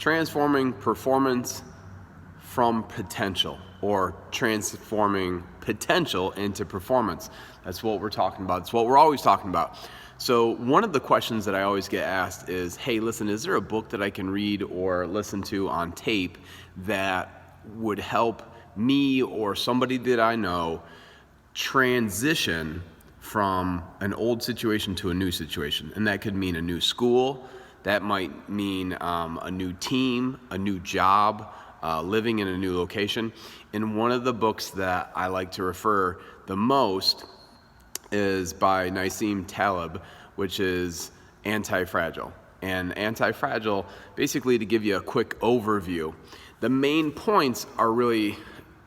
transforming performance from potential, or transforming potential into performance. That's what we're talking about. It's what we're always talking about. So one of the questions that I always get asked is, hey, listen, is there a book that I can read or listen to on tape that would help me or somebody that I know transition from an old situation to a new situation? And that could mean a new school, that might mean a new team, a new job, living in a new location. And one of the books that I like to refer the most is by Nassim Taleb, which is Antifragile. And Antifragile, basically, to give you a quick overview, the main points are really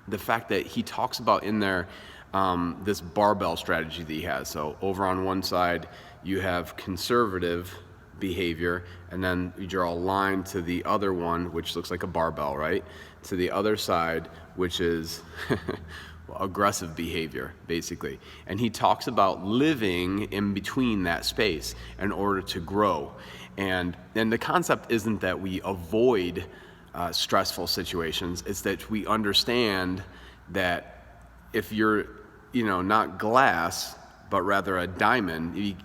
the fact that he talks about in there this barbell strategy that he has. So over on one side, you have conservative behavior, and then you draw a line to the other one, which looks like a barbell, right? To the other side, which is aggressive behavior, basically. And he talks about living in between that space in order to grow. And the concept isn't that we avoid stressful situations, it's that we understand that if you're, not glass, but rather a diamond,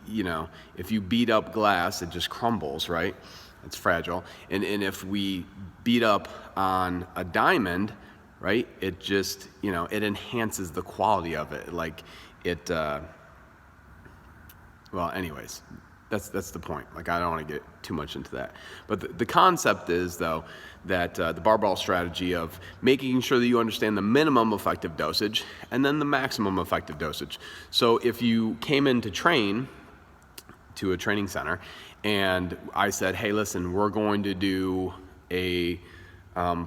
if you beat up glass, it just crumbles, right? It's fragile. And if we beat up on a diamond, right, it just, it enhances the quality of it. Like it, well, anyways, that's the point. Like, I don't want to get too much into that. But the concept is, though, that the barbell strategy of making sure that you understand the minimum effective dosage and then the maximum effective dosage. So if you came in to train to a training center and I said, hey, listen, we're going to do maybe we're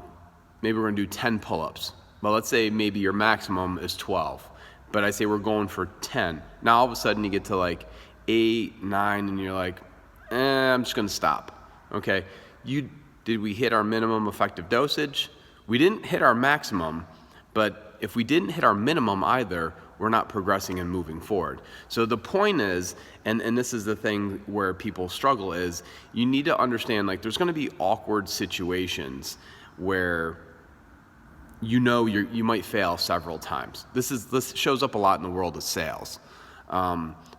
going to do 10 pull-ups. Well, let's say maybe your maximum is 12, but I say we're going for 10. Now, all of a sudden, you get to like 8, 9, and you're like, I'm just going to stop. Okay, did we hit our minimum effective dosage? We didn't hit our maximum, but if we didn't hit our minimum either, we're not progressing and moving forward. So the point is, and this is the thing where people struggle, is you need to understand, like, there's going to be awkward situations where you might fail several times. This shows up a lot in the world of sales.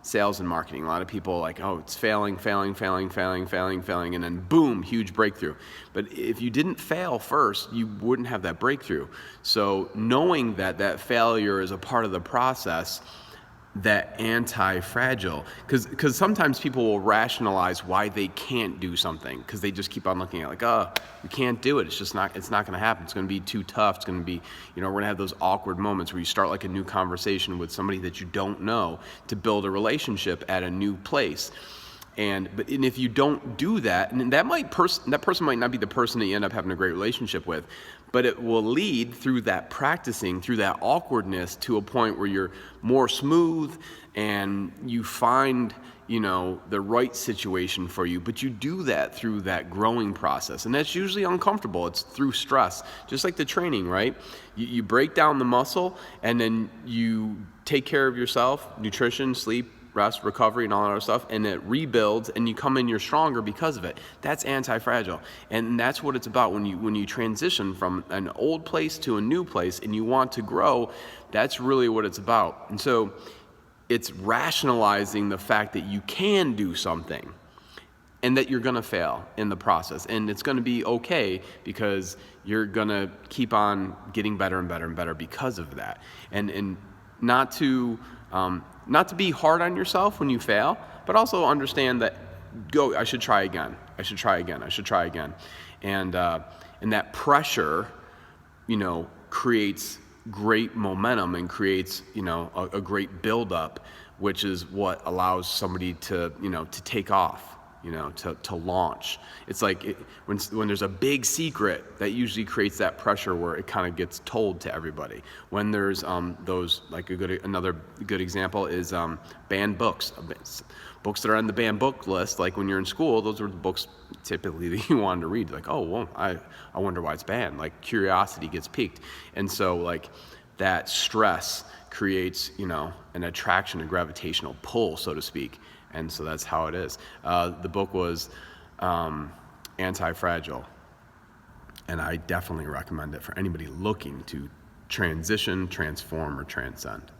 Sales and marketing. A lot of people like, oh, it's failing, and then boom, huge breakthrough. But if you didn't fail first, you wouldn't have that breakthrough. So knowing that failure is a part of the process, that anti-fragile, because sometimes people will rationalize why they can't do something because they just keep on looking at like, oh, we can't do it. It's not going to happen. It's going to be too tough. It's going to be, we're going to have those awkward moments where you start like a new conversation with somebody that you don't know to build a relationship at a new place. And if you don't do that, and that person might not be the person that you end up having a great relationship with, but it will lead through that practicing, through that awkwardness, to a point where you're more smooth and you find, the right situation for you. But you do that through that growing process, and that's usually uncomfortable. It's through stress, just like the training, right? You break down the muscle, and then you take care of yourself, nutrition, sleep, rest, recovery, and all that other stuff, and it rebuilds, and you come in, you're stronger because of it. That's anti-fragile, and that's what it's about when you transition from an old place to a new place, and you want to grow. That's really what it's about. And so it's rationalizing the fact that you can do something, and that you're going to fail in the process, and it's going to be okay because you're going to keep on getting better and better and better because of that, and not to be hard on yourself when you fail, but also understand that I should try again. And that pressure, creates great momentum and creates, a great buildup, which is what allows somebody to take off, to launch. It's like when there's a big secret, that usually creates that pressure where it kind of gets told to everybody. When there's those, like another good example is banned books. Books that are on the banned book list, like when you're in school, those are the books typically that you wanted to read. Like, oh, well, I wonder why it's banned. Like, curiosity gets piqued. And so, like, that stress creates, an attraction, a gravitational pull, so to speak. And so that's how it is. The book was Antifragile. And I definitely recommend it for anybody looking to transition, transform, or transcend.